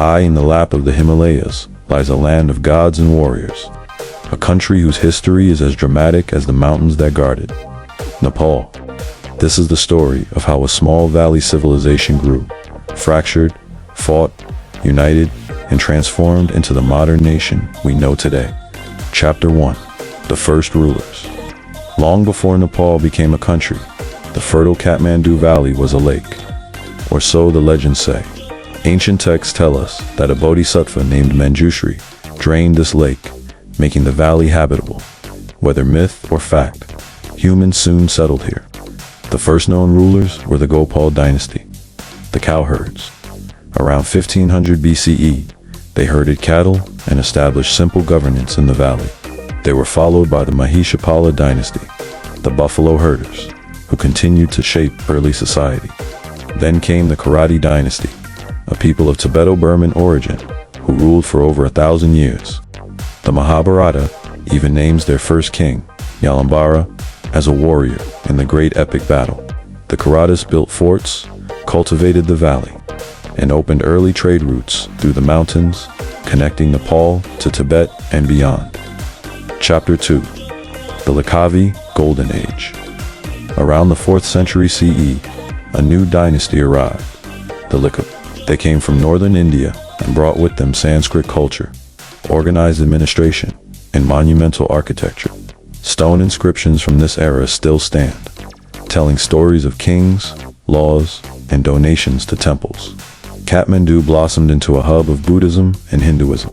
High in the lap of the Himalayas lies a land of gods and warriors, a country whose history is as dramatic as the mountains that guard it. Nepal. This is the story of how a small valley civilization grew, fractured, fought, united, and transformed into the modern nation we know today. Chapter 1. The First Rulers. Long before Nepal became a country, the fertile Kathmandu Valley was a lake. Or so the legends say. Ancient texts tell us that a bodhisattva named Manjushri drained this lake, making the valley habitable. Whether myth or fact, humans soon settled here. The first known rulers were the Gopal dynasty, the cowherds. Around 1500 BCE, they herded cattle and established simple governance in the valley. They were followed by the Mahishapala dynasty, the buffalo herders, who continued to shape early society. Then came the Karati dynasty, a people of Tibeto-Burman origin, who ruled for over 1,000 years. The Mahabharata even names their first king, Yalambara, as a warrior in the great epic battle. The Karatas built forts, cultivated the valley, and opened early trade routes through the mountains, connecting Nepal to Tibet and beyond. Chapter 2. The Lakavi Golden Age. Around the 4th century CE, a new dynasty arrived, the Lakavi. They came from northern India and brought with them Sanskrit culture, organized administration, and monumental architecture. Stone inscriptions from this era still stand, telling stories of kings, laws, and donations to temples. Kathmandu blossomed into a hub of Buddhism and Hinduism.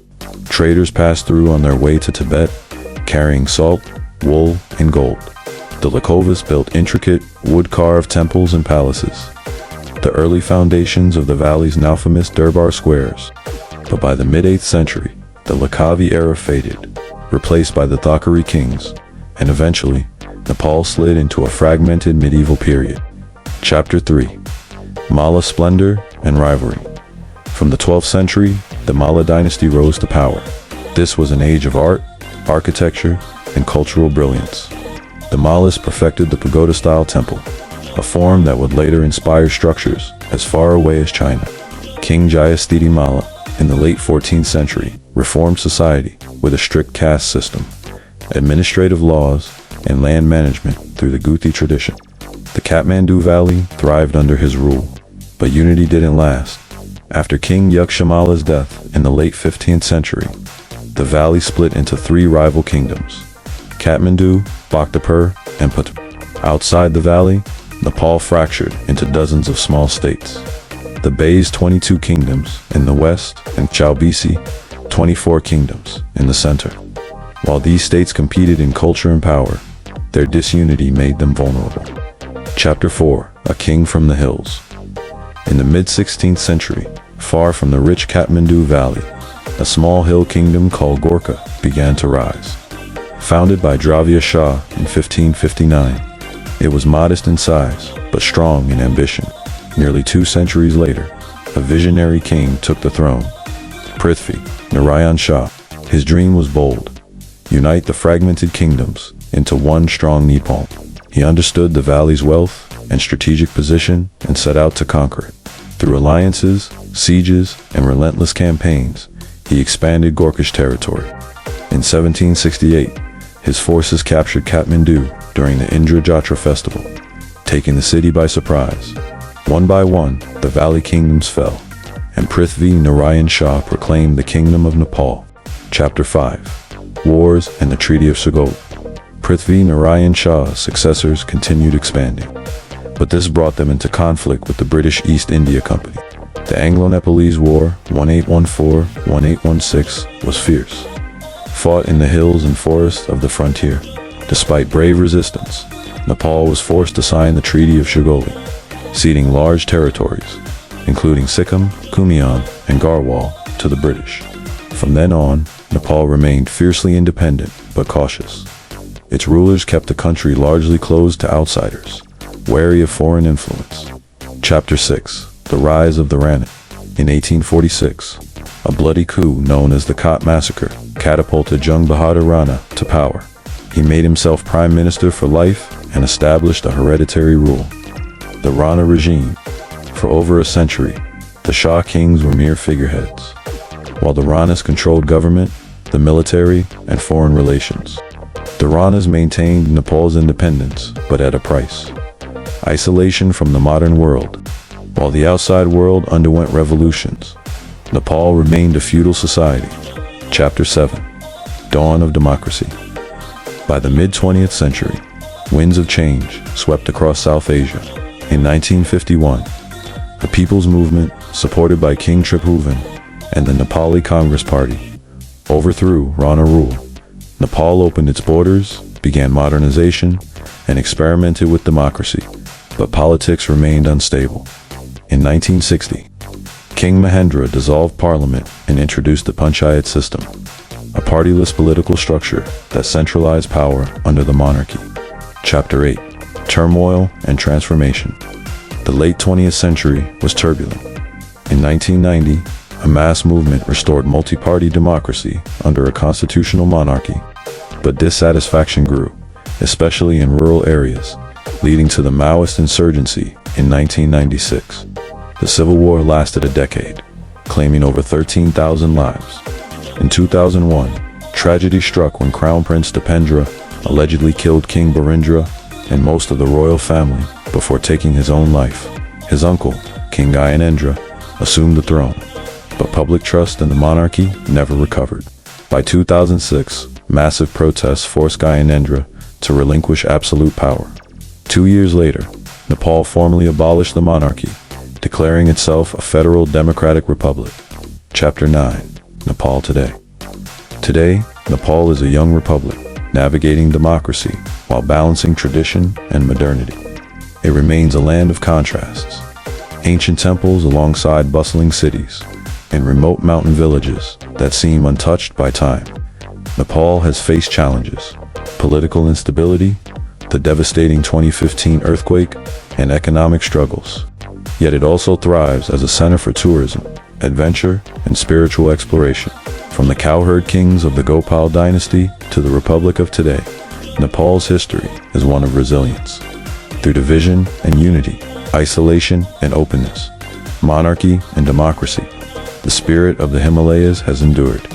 Traders passed through on their way to Tibet, carrying salt, wool, and gold. The Lakavis built intricate, wood-carved temples and palaces, the early foundations of the valley's now famous Durbar squares. But by the mid-8th century, the Lakavi era faded, replaced by the Thakari kings, and eventually, Nepal slid into a fragmented medieval period. Chapter 3. Malla Splendor and Rivalry. From the 12th century, the Malla dynasty rose to power. This was an age of art, architecture, and cultural brilliance. The Mallas perfected the pagoda-style temple, a form that would later inspire structures as far away as China. King Jayasthiti Malla, in the late 14th century, reformed society with a strict caste system, administrative laws, and land management through the Guthi tradition. The Kathmandu Valley thrived under his rule, but unity didn't last. After King Yakshamalla's death in the late 15th century, the valley split into 3 rival kingdoms, Kathmandu, Bhaktapur, and Patapur. Outside the valley, Nepal fractured into dozens of small states. The Bay's 22 kingdoms in the west and Chaubisi, 24 kingdoms in the center. While these states competed in culture and power, their disunity made them vulnerable. Chapter 4. A King from the Hills. In the mid-16th century, far from the rich Kathmandu Valley, a small hill kingdom called Gorkha began to rise. Founded by Dravya Shah in 1559, it was modest in size, but strong in ambition. Nearly 2 centuries later, a visionary king took the throne, Prithvi Narayan Shah. His dream was bold: unite the fragmented kingdoms into one strong Nepal. He understood the valley's wealth and strategic position and set out to conquer it. Through alliances, sieges, and relentless campaigns, he expanded Gorkha's territory. In 1768, his forces captured Kathmandu during the Indra Jatra festival, taking the city by surprise. One by one, the valley kingdoms fell, and Prithvi Narayan Shah proclaimed the Kingdom of Nepal. Chapter 5. Wars and the Treaty of Sogol. Prithvi Narayan Shah's successors continued expanding, but this brought them into conflict with the British East India Company. The Anglo-Nepalese War, 1814-1816, was fierce, fought in the hills and forests of the frontier. Despite brave resistance, Nepal was forced to sign the Treaty of Sogol, ceding large territories, including Sikkim, Kumaon, and Garhwal, to the British. From then on, Nepal remained fiercely independent but cautious. Its rulers kept the country largely closed to outsiders, wary of foreign influence. Chapter 6. The Rise of the Rana. In 1846, a bloody coup known as the Khat Massacre catapulted Jung Bahadur Rana to power. He made himself prime minister for life and established a hereditary rule, the Rana regime. For over a century, The Shah kings were mere figureheads, while the Ranas controlled government, the military, and foreign relations. The Ranas maintained Nepal's independence, but at a price. Isolation from the modern world. While the outside world underwent revolutions, Nepal remained a feudal society. Chapter 7. Dawn of Democracy. By the mid-20th century, winds of change swept across South Asia. In 1951, the People's Movement, supported by King Tribhuvan and the Nepali Congress Party, overthrew Rana rule. Nepal opened its borders, began modernization, and experimented with democracy, but politics remained unstable. In 1960, King Mahendra dissolved parliament and introduced the Panchayat system, a partyless political structure that centralized power under the monarchy. Chapter 8. Turmoil and Transformation. The late 20th century was turbulent. In 1990, a mass movement restored multi-party democracy under a constitutional monarchy, but dissatisfaction grew, especially in rural areas, leading to the Maoist insurgency in 1996. The civil war lasted a decade, claiming over 13,000 lives. In 2001, tragedy struck when Crown Prince Dipendra allegedly killed King Birendra and most of the royal family before taking his own life. His uncle, King Gyanendra, assumed the throne, but public trust in the monarchy never recovered. By 2006, massive protests forced Gyanendra to relinquish absolute power. 2 years later, Nepal formally abolished the monarchy, declaring itself a federal democratic republic. Chapter 9. Nepal today. Today, Nepal is a young republic, navigating democracy while balancing tradition and modernity. It remains a land of contrasts. Ancient temples alongside bustling cities, and remote mountain villages that seem untouched by time. Nepal has faced challenges: political instability, the devastating 2015 earthquake, and economic struggles. Yet it also thrives as a center for tourism, adventure, and spiritual exploration. From the cowherd kings of the Gopal dynasty to the Republic of today, Nepal's history is one of resilience. Through division and unity, isolation and openness, monarchy and democracy, the spirit of the Himalayas has endured.